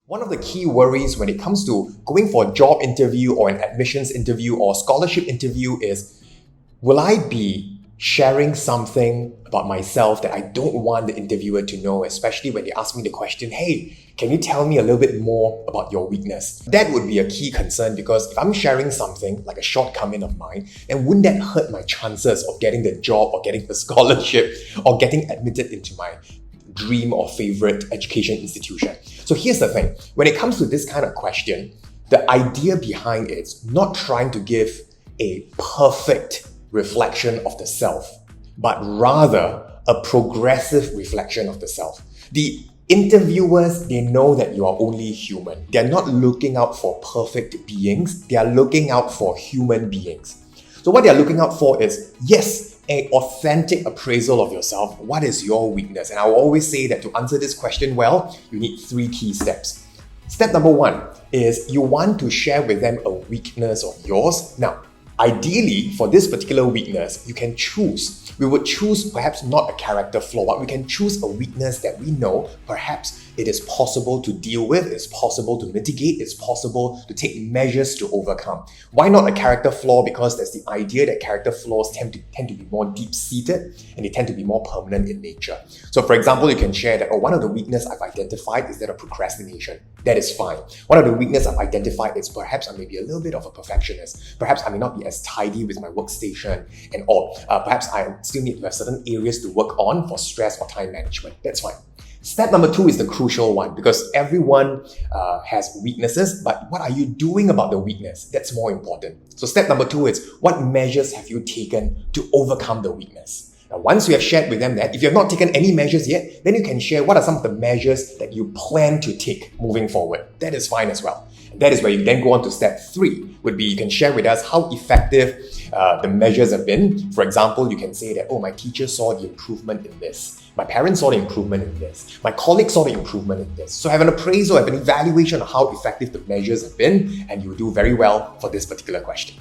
One of the key worries when it comes to going for a job interview or an admissions interview or scholarship interview is, will I be sharing something about myself that I don't want the interviewer to know, especially when they ask me the question, hey, can you tell me a little bit more about your weakness? That would be a key concern, because if I'm sharing something like a shortcoming of mine, then wouldn't that hurt my chances of getting the job or getting the scholarship or getting admitted into my dream or favorite education institution? So here's the thing. When it comes to this kind of question, the idea behind it is not trying to give a perfect reflection of the self, but rather a progressive reflection of the self. The interviewers, they know that you are only human. They're not looking out for perfect beings. They are looking out for human beings. So what they're looking out for is, yes, an authentic appraisal of yourself. What is your weakness? And I will always say that to answer this question well, you need 3 key steps. Step number 1 is you want to share with them a weakness of yours. Now, ideally, for this particular weakness, you can choose. We would choose perhaps not a character flaw, but we can choose a weakness that we know perhaps it is possible to deal with, it's possible to mitigate, it's possible to take measures to overcome. Why not a character flaw? Because there's the idea that character flaws tend to be more deep-seated and they tend to be more permanent in nature. So for example, you can share that, one of the weaknesses I've identified is that of procrastination. That is fine. One of the weaknesses I've identified is perhaps I may be a little bit of a perfectionist. Perhaps I may not be as tidy with my workstation and all. Perhaps I still need to have certain areas to work on for stress or time management. That's fine. Step number 2 is the crucial one, because everyone has weaknesses, but what are you doing about the weakness? That's more important. So step number 2 is, what measures have you taken to overcome the weakness? Now, once you have shared with them that, if you have not taken any measures yet, then you can share what are some of the measures that you plan to take moving forward. That is fine as well. And that is where you then go on to step 3, would be you can share with us how effective the measures have been. For example, you can say that, my teacher saw the improvement in this. My parents saw the improvement in this. My colleagues saw the improvement in this. So have an appraisal, have an evaluation of how effective the measures have been, and you will do very well for this particular question.